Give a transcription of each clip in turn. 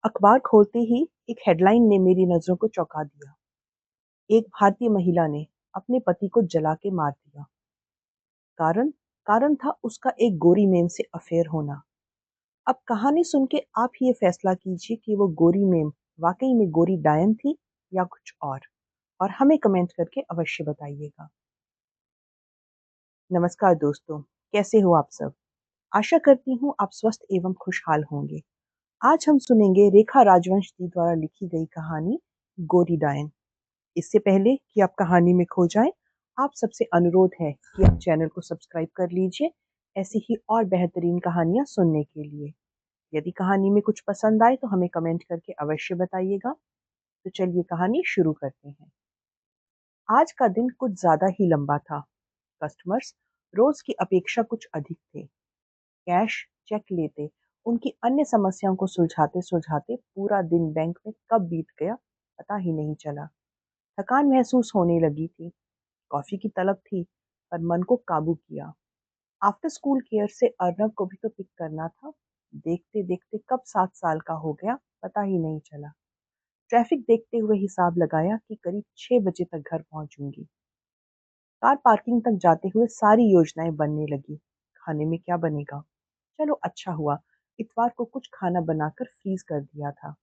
अखबार खोलते ही एक हेडलाइन ने मेरी नजरों को चौंका दिया। एक भारतीय महिला ने अपने पति को जला के मार दिया। कारण कारण था उसका एक गोरी मेम से अफेयर होना। अब कहानी सुन के आप ही ये फैसला कीजिए कि वो गोरी मेम वाकई में गोरी डायन थी या कुछ और हमें कमेंट करके अवश्य बताइएगा। नमस्कार दोस्तों, कैसे हो आप सब? आशा करती हूँ आप स्वस्थ एवं खुशहाल होंगे। आज हम सुनेंगे रेखा राजवंश जी द्वारा लिखी गई कहानी गोरी डायन। इससे पहले कि आप कहानी में खो जाएं, आप सबसे अनुरोध है कि आप चैनल को सब्सक्राइब कर लीजिए ऐसी ही और बेहतरीन कहानियां सुनने के लिए। यदि कहानी में कुछ पसंद आए तो हमें कमेंट करके अवश्य बताइएगा। तो चलिए कहानी शुरू करते हैं। आज का दिन कुछ ज्यादा ही लंबा था। कस्टमर्स रोज की अपेक्षा कुछ अधिक थे। कैश चेक लेते, उनकी अन्य समस्याओं को सुलझाते सुलझाते पूरा दिन बैंक में कब बीत गया पता ही नहीं चला। थकान महसूस होने लगी थी। कॉफी की तलब थी, पर मन को काबू किया। आफ्टर स्कूल केयर से अर्नब को भी तो पिक करना था। देखते देखते कब 7 साल का हो गया पता ही नहीं चला। ट्रैफिक देखते हुए हिसाब लगाया कि करीब 6 बजे तक घर पहुंचूंगी। कार पार्किंग तक जाते हुए सारी योजनाएं बनने लगी। खाने में क्या बनेगा? चलो अच्छा हुआ, इतवार को कुछ खाना बनाकर फ्रीज कर दिया था।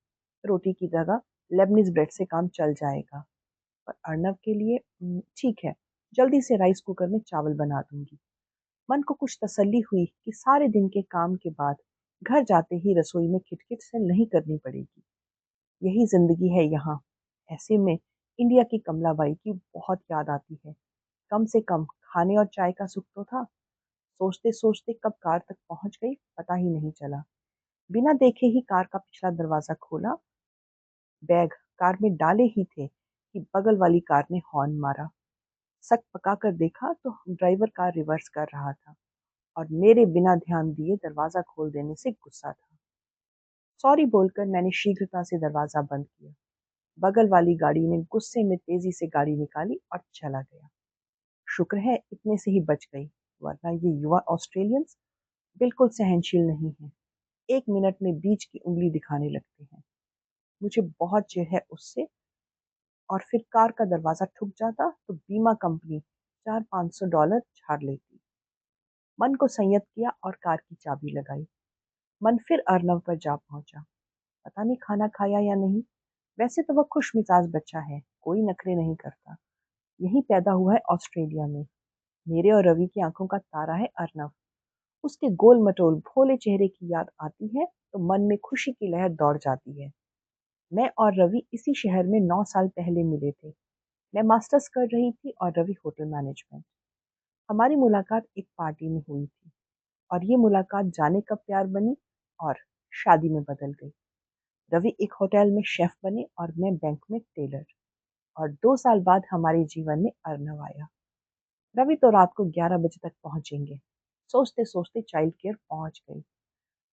रोटी की जगह लेबनीज ब्रेड से काम चल जाएगा। और अर्नब के लिए ठीक है, जल्दी से राइस कुकर में चावल बना दूंगी। मन को कुछ तसल्ली हुई कि सारे दिन के काम के बाद घर जाते ही रसोई में खिटखिट से नहीं करनी पड़ेगी। यही जिंदगी है यहाँ। ऐसे में इंडिया की कमला बाई की बहुत याद आती है। कम से कम खाने और चाय का सुख तो था। सोचते सोचते कब कार तक पहुंच गई पता ही नहीं चला। बिना देखे ही कार का पिछला दरवाजा खोला। बैग कार में डाले ही थे कि बगल वाली कार ने हॉर्न मारा। सक पकाकर देखा तो ड्राइवर कार रिवर्स कर रहा था और मेरे बिना ध्यान दिए दरवाजा खोल देने से गुस्सा था। सॉरी बोलकर मैंने शीघ्रता से दरवाजा बंद किया। बगल वाली गाड़ी ने गुस्से में तेजी से गाड़ी निकाली और चला गया। शुक्र है इतने से ही बच गई, वरना ये युवा ऑस्ट्रेलियंस बिल्कुल सहनशील नहीं है। 1 मिनट में बीच की उंगली दिखाने लगते हैं। मुझे बहुत चिढ़ है उससे। और फिर कार का दरवाजा ठुक जाता तो बीमा कंपनी 400-500 डॉलर झाड़ लेती। मन को संयत किया और कार की चाबी लगाई। मन फिर अर्नव पर जा पहुंचा। पता नहीं खाना खाया या नहीं। वैसे तो वह खुश मिजाज बच्चा है, कोई नखरे नहीं करता। यही पैदा हुआ है ऑस्ट्रेलिया में। मेरे और रवि की आंखों का तारा है अर्नव। उसके गोल मटोल भोले चेहरे की याद आती है तो मन में खुशी की लहर दौड़ जाती है। मैं और रवि इसी शहर में 9 साल पहले मिले थे। मैं मास्टर्स कर रही थी और रवि होटल मैनेजमेंट। हमारी मुलाकात एक पार्टी में हुई थी और ये मुलाकात जाने कब प्यार बनी और शादी में बदल गई। रवि एक होटल में शेफ बने और मैं बैंक में टेलर। और 2 साल बाद हमारे जीवन में अर्नव आया। रवि तो रात को 11 बजे तक पहुंचेंगे। सोचते सोचते चाइल्ड केयर पहुंच गई।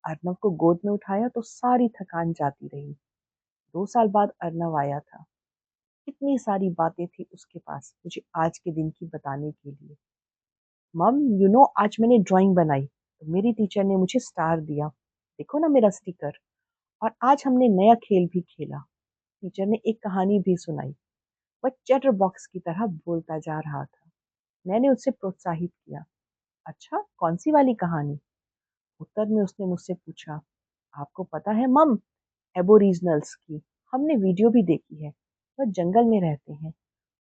अर्नव को गोद में उठाया तो सारी थकान जाती रही। 2 साल बाद अर्नव आया था। कितनी सारी बातें थी उसके पास मुझे आज के दिन की बताने के लिए। मम, आज मैंने ड्राइंग बनाई तो मेरी टीचर ने मुझे स्टार दिया। देखो ना मेरा स्टिकर। और आज हमने नया खेल भी खेला। टीचर ने एक कहानी भी सुनाई। वह चैटर बॉक्स की तरह बोलता जा रहा था। मैंने उससे प्रोत्साहित किया। अच्छा, कौन सी वाली कहानी? उत्तर में उसने मुझसे पूछा, आपको पता है मम, एबोरिजिनल्स की हमने वीडियो भी देखी है। वह जंगल में रहते हैं,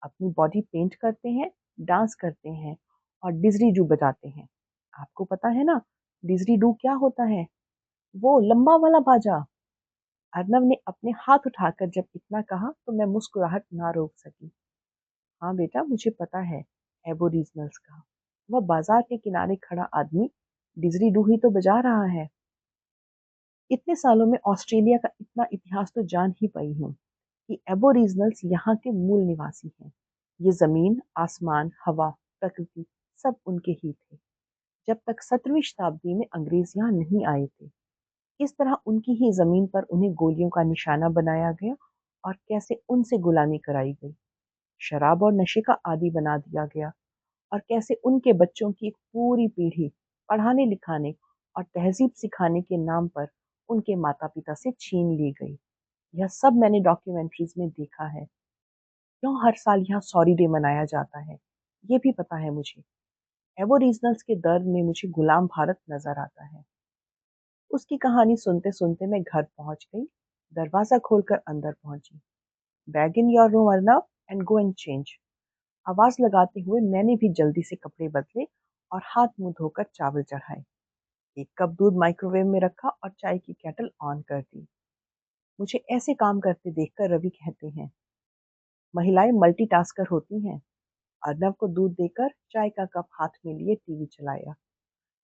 अपनी बॉडी पेंट करते हैं, डांस करते हैं और डिजरीडू बजाते हैं। आपको पता है ना डिजरीडू क्या होता है? वो लंबा वाला बाजा। अर्नव ने अपने हाथ उठाकर जब इतना कहा तो मैं मुस्कुराहट ना रोक सकी। हाँ बेटा, मुझे पता है एबोरिजिनल्स का। वह बाजार के किनारे खड़ा आदमी डिजरीडू ही तो बजा रहा है। इतने सालों में ऑस्ट्रेलिया का इतना इतिहास तो जान ही पाई हूँ कि एबोरिजिनल्स यहाँ के मूल निवासी हैं। ये जमीन, आसमान, हवा, प्रकृति सब उनके ही थे जब तक 17वीं शताब्दी में अंग्रेज यहाँ नहीं आए थे। इस तरह उनकी ही जमीन पर उन्हें गोलियों का निशाना बनाया गया और कैसे उनसे गुलामी कराई गई, शराब और नशे का आदी बना दिया गया और कैसे उनके बच्चों की एक पूरी पीढ़ी पढ़ाने लिखाने और तहजीब सिखाने के नाम पर उनके माता-पिता से छीन ली गई। यह सब मैंने डॉक्यूमेंट्रीज में देखा है। क्यों हर साल यहाँ सॉरी डे मनाया जाता है, ये भी पता है मुझे। एबोरिजिनल्स के दर्द में मुझे गुलाम भारत नजर आता है। उसकी कहानी सुनते-सुनते मैं घर पहुंच गई, दरवाजा खोलकर अंदर पहुंची। Bag in your room Arnav and go and change. आवाज लगाते हुए मैंने भी जल्दी से कपड़े बदले और हाथ मुंह धोकर चावल चढ़ाए। एक कप दूध माइक्रोवेव में रखा और चाय की केटल ऑन कर दी। मुझे ऐसे काम करते देखकर रवि कहते हैं, महिलाएं मल्टीटास्कर होती हैं। अर्नव को दूध देकर चाय का कप हाथ में लिए टीवी चलाया।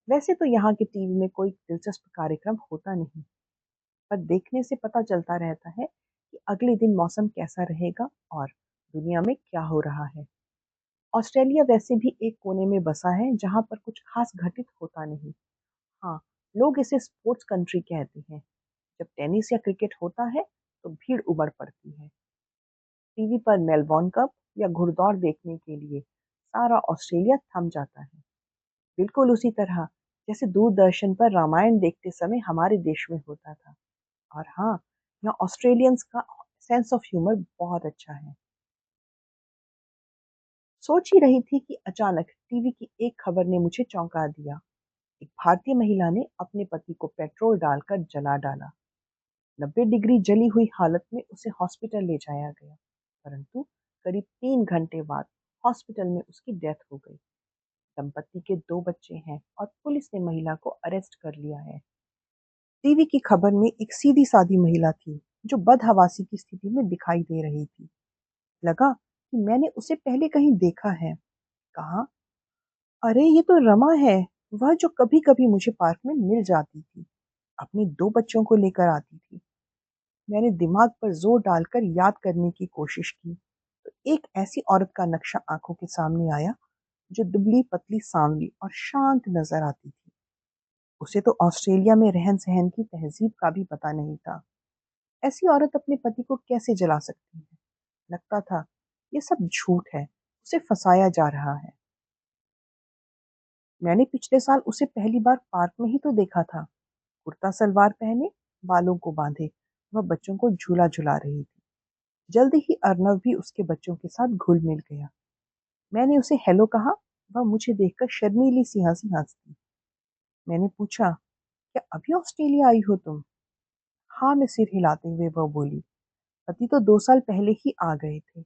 वैसे तो यहाँ के टीवी में कोई दिलचस्प कार्यक्रम होता नहीं, पर देखने से पता चलता रहता है कि अगले दिन मौसम कैसा रहेगा और दुनिया में क्या हो रहा है। ऑस्ट्रेलिया वैसे भी एक कोने में बसा है जहाँ पर कुछ खास घटित होता नहीं। हाँ, लोग इसे स्पोर्ट्स कंट्री कहते हैं। जब टेनिस या क्रिकेट होता है तो भीड़ उमड़ पड़ती है। टीवी पर मेलबोर्न कप या घुड़दौड़ देखने के लिए सारा ऑस्ट्रेलिया थम जाता है। बिल्कुल उसी तरह जैसे दूरदर्शन पर रामायण देखते समय हमारे देश में होता था। और हाँ, यहाँ ऑस्ट्रेलियंस का सेंस ऑफ ह्यूमर बहुत अच्छा है। सोच ही रही थी कि अचानक टीवी की एक खबर ने मुझे चौंका दिया। एक भारतीय महिला ने अपने पति को पेट्रोल डालकर जला डाला। 90 डिग्री जली हुई हालत में उसे हॉस्पिटल ले जाया गया, परंतु करीब 3 घंटे बाद हॉस्पिटल में उसकी डेथ हो गई। दंपति के 2 बच्चे हैं और पुलिस ने महिला को अरेस्ट कर लिया है। टीवी की खबर में एक सीधी सादी महिला थी जो बदहवासी की स्थिति में दिखाई दे रही थी। लगा कि मैंने उसे पहले कहीं देखा है। कहा, अरे ये तो रमा है, वह जो कभी कभी मुझे पार्क में मिल जाती थी, अपने 2 बच्चों को लेकर आती थी। मैंने दिमाग पर जोर डालकर याद करने की कोशिश की तो एक ऐसी औरत का नक्शा आंखों के सामने आया जो दुबली पतली सांवली और शांत नजर आती थी। उसे तो ऑस्ट्रेलिया में रहन सहन की तहजीब का भी पता नहीं था। ऐसी औरत अपने पति को कैसे जला सकती है? लगता था ये सब झूठ है, उसे फंसाया जा रहा है। मैंने पिछले साल उसे पहली बार पार्क में ही तो देखा था, कुर्ता सलवार पहने, बालों को बांधे, वह बच्चों को झूला झुला रही थी। जल्दी ही अर्नव भी उसके बच्चों के साथ घुल मिल गया। मैंने उसे हेलो कहा, वह मुझे देखकर शर्मीली सी हंसी हंस दी। मैंने पूछा, क्या अभी ऑस्ट्रेलिया आई हो तुम? हाँ, में सिर हिलाते हुए वह बोली, पति तो 2 साल पहले ही आ गए थे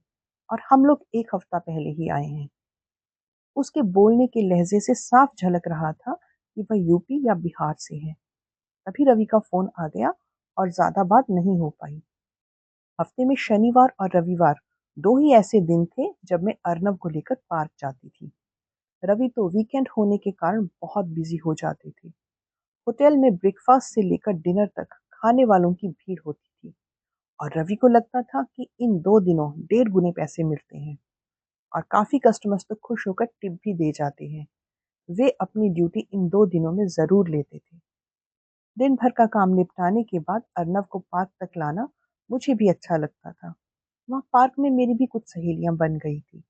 और हम लोग एक हफ्ता पहले ही आए हैं। उसके बोलने के लहजे से साफ झलक रहा था कि वह यूपी या बिहार से है। तभी रवि का फोन आ गया और ज्यादा बात नहीं हो पाई। हफ्ते में शनिवार और रविवार 2 ही ऐसे दिन थे जब मैं अर्नव को लेकर पार्क जाती थी। रवि तो वीकेंड होने के कारण बहुत बिजी हो जाते थे। होटल में ब्रेकफास्ट से लेकर डिनर तक खाने वालों की भीड़ होती थी और रवि को लगता था कि इन 2 दिनों 1.5 गुने पैसे मिलते हैं और काफी कस्टमर्स तो खुश होकर टिप भी दे जाते हैं। वे अपनी ड्यूटी इन 2 दिनों में जरूर लेते थे। दिन भर का काम निपटाने के बाद अर्नव को पार्क तक लाना मुझे भी अच्छा लगता था। वहाँ पार्क में मेरी भी कुछ सहेलियां बन गई थी।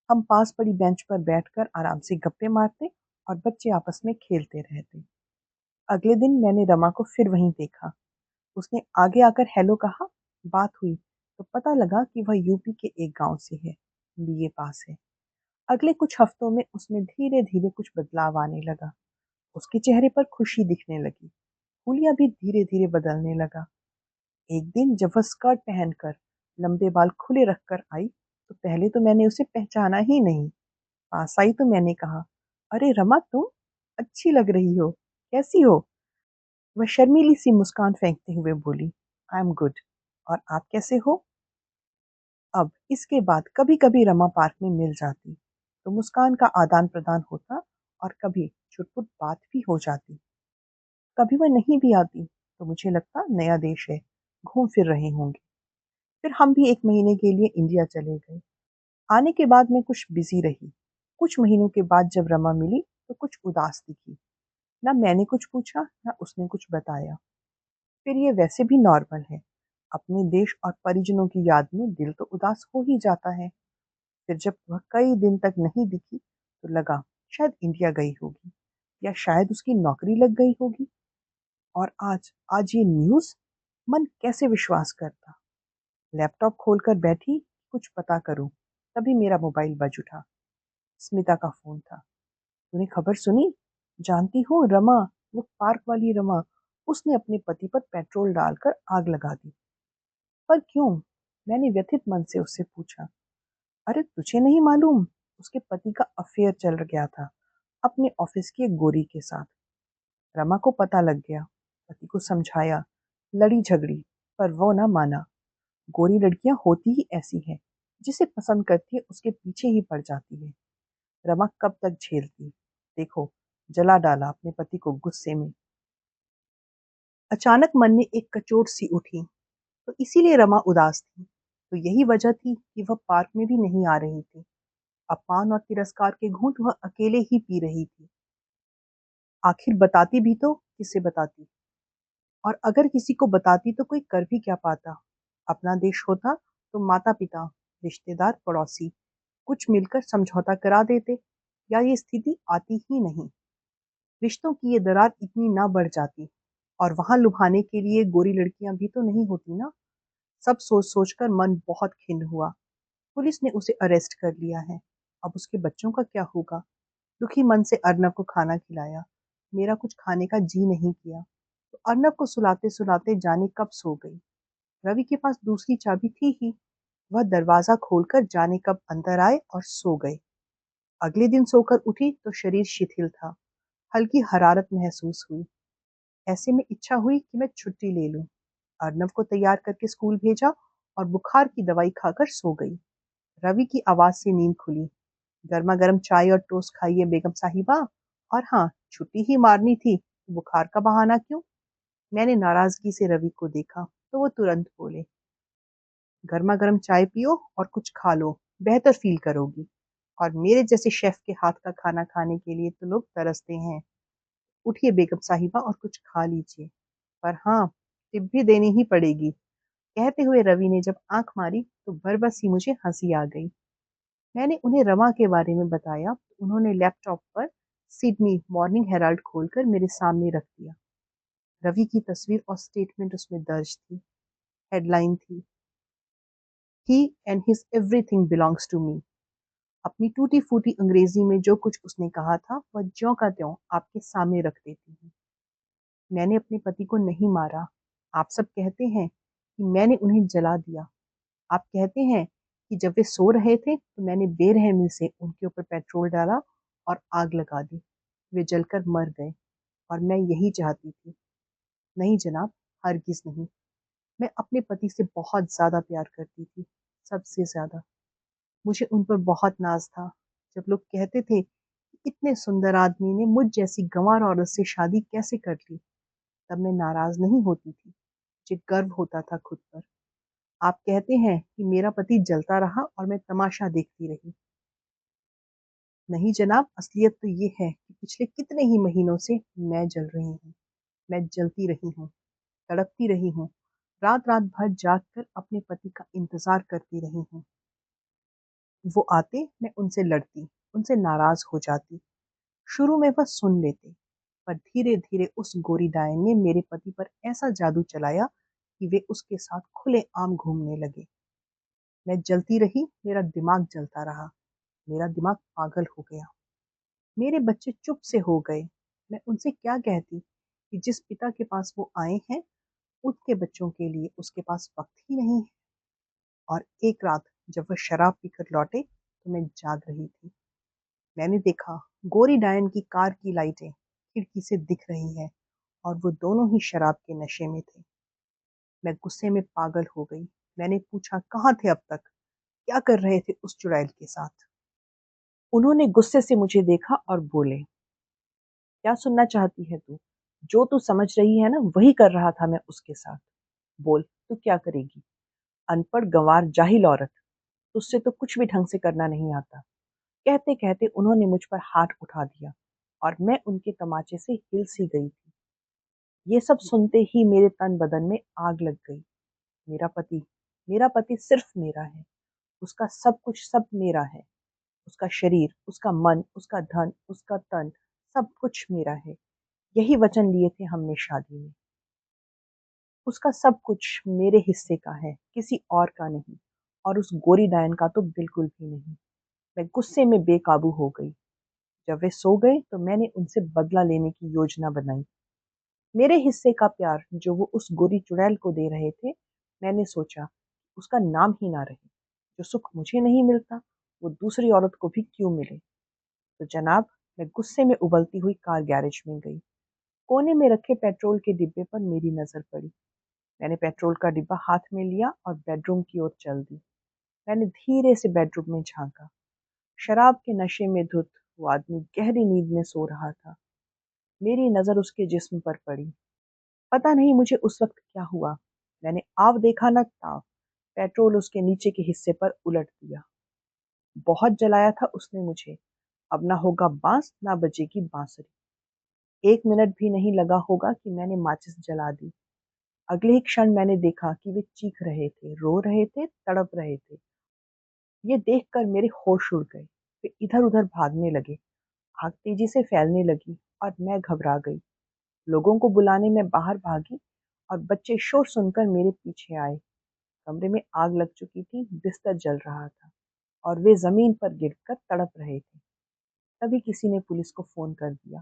हम पास पड़ी बेंच पर बैठकर आराम से गप्पे मारते और बच्चे आपस में खेलते रहते। अगले दिन मैंने रमा को फिर वहीं देखा। उसने आगे आकर हेलो कहा। बात हुई तो पता लगा कि वह यूपी के एक गांव से है, बीए पास है। अगले कुछ हफ्तों में उसमें धीरे धीरे कुछ बदलाव आने लगा। उसके चेहरे पर खुशी दिखने लगी। हुलिया भी धीरे धीरे बदलने लगा। एक दिन जब वह स्कर्ट पहनकर लंबे बाल खुले रखकर आई तो पहले तो मैंने उसे पहचाना ही नहीं। पास आई तो मैंने कहा, अरे रमा तुम अच्छी लग रही हो, कैसी हो? वह शर्मीली सी मुस्कान फेंकते हुए बोली, आई एम गुड। और आप कैसे हो? अब इसके बाद कभी कभी रमा पार्क में मिल जाती तो मुस्कान का आदान प्रदान होता और कभी छुटपुट बात भी हो जाती। कभी वह नहीं भी आती तो मुझे लगता नया देश है, घूम फिर रहे होंगे। फिर हम भी 1 महीने के लिए इंडिया चले गए। आने के बाद मैं कुछ बिजी रही। कुछ महीनों के बाद जब रमा मिली तो कुछ उदास दिखी। ना मैंने कुछ पूछा ना उसने कुछ बताया। फिर ये वैसे भी नॉर्मल है। अपने देश और परिजनों की याद में दिल तो उदास हो ही जाता है। फिर जब वह कई दिन तक नहीं दिखी तो लगा शायद इंडिया गई होगी या शायद उसकी नौकरी लग गई होगी। और आज आज ये न्यूज़, मन कैसे विश्वास करता। लैपटॉप खोलकर बैठी, कुछ पता करूं, तभी मेरा मोबाइल बज उठा। स्मिता का फोन था। तूने खबर सुनी? जानती हो रमा, वो पार्क वाली रमा, उसने अपने पति पर पेट्रोल डालकर आग लगा दी। पर क्यों? मैंने व्यथित मन से उससे पूछा। अरे तुझे नहीं मालूम? उसके पति का अफेयर चल गया था अपने ऑफिस की एक गोरी के साथ। रमा को पता लग गया। पति को समझाया, लड़ी झगड़ी, पर वो ना माना। गोरी लड़कियां होती ही ऐसी हैं, जिसे पसंद करती है उसके पीछे ही पड़ जाती है। रमा कब तक झेलती? देखो, जला डाला अपने पति को गुस्से में। अचानक मन में एक कचोट सी उठी, तो इसीलिए रमा उदास थी। तो यही वजह थी कि वह पार्क में भी नहीं आ रही थी। अपमान और तिरस्कार के घूंट वह अकेले ही पी रही थी। आखिर बताती भी तो किसे बताती? और अगर किसी को बताती तो कोई कर भी क्या पाता? अपना देश होता तो माता-पिता, रिश्तेदार, पड़ोसी कुछ मिलकर समझौता करा देते, या ये स्थिति आती ही नहीं। रिश्तों की ये दरार इतनी ना बढ़ जाती। और वहां लुभाने के लिए गोरी लड़कियां भी तो नहीं होती ना। सब सोच सोचकर मन बहुत खिन्न हुआ। पुलिस ने उसे अरेस्ट कर लिया है। अब उसके बच्चों का क्या होगा? दुखी मन से अर्नब को खाना खिलाया। मेरा कुछ खाने का जी नहीं किया, तो अर्नब को सुलाते सुलाते जाने कब सो गई। रवि के पास दूसरी चाबी थी ही। वह दरवाजा खोलकर जाने कब अंदर आए और सो गए। अगले दिन सोकर उठी तो शरीर शिथिल था। हल्की हरारत महसूस हुई। ऐसे में इच्छा हुई कि मैं छुट्टी ले लूं। अर्नव को तैयार करके स्कूल भेजा और बुखार की दवाई खाकर सो गई। रवि की आवाज से नींद खुली। गर्मा गर्म चाय और टोस्ट खाइए बेगम साहिबा। और हाँ, छुट्टी ही मारनी थी, बुखार का बहाना क्यों? मैंने नाराजगी से रवि को देखा तो वो तुरंत बोले, गर्मा गर्म चाय पियो और कुछ खा लो, बेहतर फील करोगी। और मेरे जैसे शेफ के हाथ का खाना खाने के लिए तो लोग तरसते हैं। उठिए बेगम साहिबा और कुछ खा लीजिए। पर हाँ, टिप भी देनी ही पड़ेगी। कहते हुए रवि ने जब आंख मारी तो बरबस ही मुझे हंसी आ गई। मैंने उन्हें रमा के बारे में बताया तो उन्होंने लैपटॉप पर सिडनी मॉर्निंग हेराल्ड खोलकर मेरे सामने रख दिया। रवि की तस्वीर और स्टेटमेंट उसमें दर्ज थी। हेडलाइन थी, he and his everything belongs to me. अपनी टूटी फूटी अंग्रेजी में जो कुछ उसने कहा था वह ज्यों का त्यों आपके सामने रख देती हूँ। मैंने अपने पति को नहीं मारा। आप सब कहते हैं कि मैंने उन्हें जला दिया। आप कहते हैं कि जब वे सो रहे थे तो मैंने बेरहमी से उनके ऊपर पेट्रोल डाला और आग लगा दी। वे जलकर मर गए और मैं यही चाहती थी। नहीं जनाब, हरगिज नहीं। मैं अपने पति से बहुत ज़्यादा प्यार करती थी, सबसे ज़्यादा। मुझे उन पर बहुत नाज था। जब लोग कहते थे कि इतने सुंदर आदमी ने मुझ जैसी गंवार औरत से शादी कैसे कर ली, तब मैं नाराज नहीं होती थी। मुझे गर्व होता था खुद पर। आप कहते हैं कि मेरा पति जलता रहा और मैं तमाशा देखती रही। नहीं जनाब, असलियत तो ये है कि पिछले कितने ही महीनों से मैं जल रही हूँ। मैं जलती रही हूँ, तड़पती रही हूँ, रात रात भर जाग कर अपने पति का इंतजार करती रही हूँ। वो आते, मैं उनसे लड़ती, उनसे नाराज हो जाती। शुरू में वह सुन लेते, पर धीरे धीरे उस गोरी डायन ने मेरे पति पर ऐसा जादू चलाया कि वे उसके साथ खुले आम घूमने लगे। मैं जलती रही, मेरा दिमाग जलता रहा। मेरा दिमाग पागल हो गया। मेरे बच्चे चुप से हो गए। मैं उनसे क्या कहती कि जिस पिता के पास वो आए हैं, उसके बच्चों के लिए उसके पास वक्त ही नहीं है। और एक रात जब वह शराब पीकर लौटे तो मैं जाग रही थी। मैंने देखा, गोरी डायन की कार की लाइटें खिड़की से दिख रही हैं और वो दोनों ही शराब के नशे में थे। मैं गुस्से में पागल हो गई। मैंने पूछा, कहाँ थे अब तक? क्या कर रहे थे उस चुड़ैल के साथ? उन्होंने गुस्से से मुझे देखा और बोले, क्या सुनना चाहती है तू? जो तू समझ रही है ना, वही कर रहा था मैं उसके साथ। बोल, तू क्या करेगी? अनपढ़ गंवार जाहिल औरत, तुझसे तो कुछ भी ढंग से करना नहीं आता। कहते कहते उन्होंने मुझ पर हाथ उठा दिया और मैं उनके तमाचे से हिल सी गई थी। ये सब सुनते ही मेरे तन बदन में आग लग गई। मेरा पति, मेरा पति सिर्फ मेरा है। उसका सब कुछ सब मेरा है। उसका शरीर, उसका मन, उसका धन, उसका तन, सब कुछ मेरा है। यही वचन लिए थे हमने शादी में। उसका सब कुछ मेरे हिस्से का है, किसी और का नहीं, और उस गोरी डायन का तो बिल्कुल भी नहीं। मैं गुस्से में बेकाबू हो गई। जब वे सो गए तो मैंने उनसे बदला लेने की योजना बनाई। मेरे हिस्से का प्यार जो वो उस गोरी चुड़ैल को दे रहे थे, मैंने सोचा उसका नाम ही ना रहे। जो सुख मुझे नहीं मिलता वो दूसरी औरत को भी क्यों मिले। तो जनाब, मैं गुस्से में उबलती हुई कार गैरेज में गई। कोने में रखे पेट्रोल के डिब्बे पर मेरी नजर पड़ी। मैंने पेट्रोल का डिब्बा हाथ में लिया और बेडरूम की ओर चल दी। मैंने धीरे से बेडरूम में झांका। शराब के नशे में धुत वो आदमी गहरी नींद में सो रहा था। मेरी नजर उसके जिस्म पर पड़ी। पता नहीं मुझे उस वक्त क्या हुआ। मैंने आव देखा न ताव, पेट्रोल उसके नीचे के हिस्से पर उलट दिया। बहुत जलाया था उसने मुझे। अब ना होगा बांस ना बजेगी बांसुरी। 1 मिनट भी नहीं लगा होगा कि मैंने माचिस जला दी। अगले ही क्षण मैंने देखा कि वे चीख रहे थे, रो रहे थे, तड़प रहे थे। ये देखकर मेरे होश उड़ गए। वे इधर-उधर भागने लगे। आग तेजी से फैलने लगी और मैं घबरा गई। लोगों को बुलाने में बाहर भागी और बच्चे शोर सुनकर मेरे पीछे आए। कमरे में आग लग चुकी थी, बिस्तर जल रहा था और वे जमीन पर गिरकर तड़प रहे थे। तभी किसी ने पुलिस को फोन कर दिया।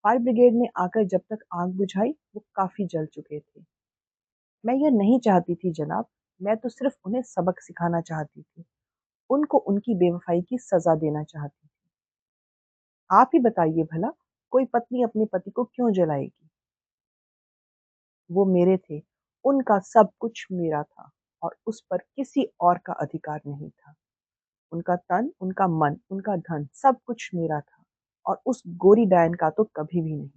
फायर ब्रिगेड ने आकर जब तक आग बुझाई, वो काफी जल चुके थे। मैं यह नहीं चाहती थी जनाब, मैं तो सिर्फ उन्हें सबक सिखाना चाहती थी। उनको उनकी बेवफाई की सजा देना चाहती थी। आप ही बताइए भला, कोई पत्नी अपने पति को क्यों जलाएगी? वो मेरे थे, उनका सब कुछ मेरा था और उस पर किसी और का अधिकार नहीं था। उनका तन, उनका मन, उनका धन, सब कुछ मेरा था और उस गोरी डायन का तो कभी भी नहीं।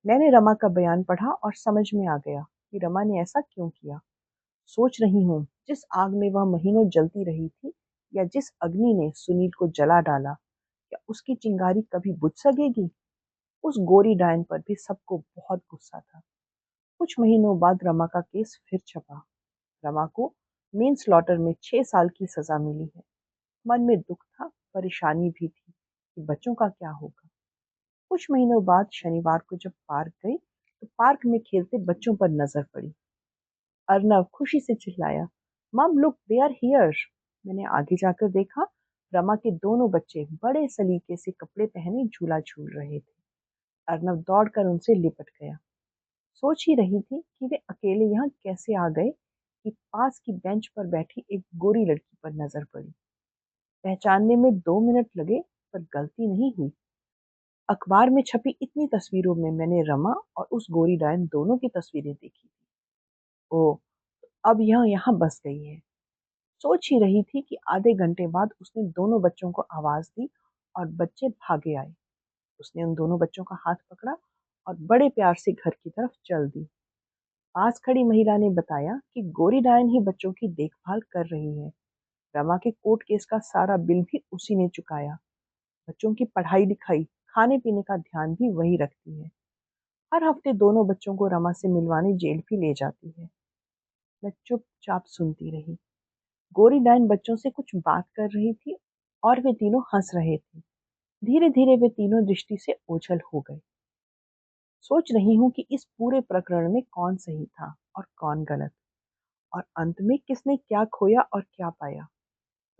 मैंने रमा का बयान पढ़ा और समझ में आ गया कि रमा ने ऐसा क्यों किया। सोच रही हूँ, जिस आग में वह महीनों जलती रही थी या जिस अग्नि ने सुनील को जला डाला, क्या उसकी चिंगारी कभी बुझ सकेगी? उस गोरी डायन पर भी सबको बहुत गुस्सा था। कुछ महीनों बाद रमा का केस फिर छपा। रमा को मेन स्लॉटर में 6 साल की सजा मिली है। मन में दुख था, परेशानी भी थी कि बच्चों का क्या होगा। कुछ महीनों बाद शनिवार को जब पार्क गई तो पार्क में खेलते बच्चों पर नजर पड़ी। अर्नव खुशी से चिल्लाया, मम लुक दे आर हियर। मैंने आगे जाकर देखा, रमा के दोनों बच्चे बड़े सलीके से कपड़े पहने झूला झूल रहे थे। अर्नव दौड़कर उनसे लिपट गया। सोच ही रही थी कि वे अकेले यहाँ कैसे आ गए कि पास की बेंच पर बैठी एक गोरी लड़की पर नजर पड़ी। पहचानने में 2 मिनट लगे, पर गलती नहीं हुई। अखबार में छपी इतनी तस्वीरों में मैंने रमा और उस गोरी डायन दोनों की तस्वीरें देखी थी। ओह, अब यह यहाँ बस गई है। सोच ही रही थी कि आधे घंटे बाद उसने दोनों बच्चों को आवाज दी और बच्चे भागे आए। उसने उन दोनों बच्चों का हाथ पकड़ा और बड़े प्यार से घर की तरफ चल दी। पास खड़ी महिला ने बताया कि गोरी डायन ही बच्चों की देखभाल कर रही है। रमा के कोर्ट केस का सारा बिल भी उसी ने चुकाया। बच्चों की पढ़ाई लिखाई, खाने पीने का ध्यान भी वही रखती है। हर हफ्ते दोनों बच्चों को रमा से मिलवाने जेल भी ले जाती है। मैं चुपचाप सुनती रही। गोरी डायन बच्चों से कुछ बात कर रही थी और वे तीनों हंस रहे थे। धीरे धीरे वे तीनों दृष्टि से ओझल हो गए। सोच रही हूँ कि इस पूरे प्रकरण में कौन सही था और कौन गलत, और अंत में किसने क्या खोया और क्या पाया।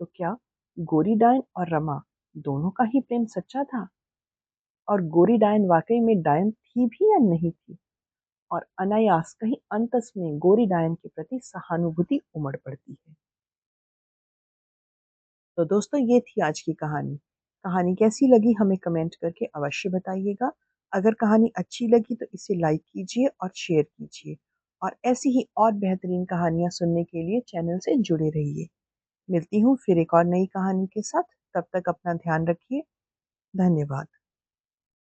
तो क्या गोरी डायन और रमा दोनों का ही प्रेम सच्चा था? और गोरी डायन वाकई में डायन थी भी या नहीं थी? और अनायास कहीं अंतस में गोरी डायन के प्रति सहानुभूति उमड़ पड़ती है। तो दोस्तों, ये थी आज की कहानी। कहानी कैसी लगी हमें कमेंट करके अवश्य बताइएगा। अगर कहानी अच्छी लगी तो इसे लाइक कीजिए और शेयर कीजिए, और ऐसी ही और बेहतरीन कहानियाँ सुनने के लिए चैनल से जुड़े रहिए। मिलती हूँ फिर एक और नई कहानी के साथ। तब तक अपना ध्यान रखिए। धन्यवाद।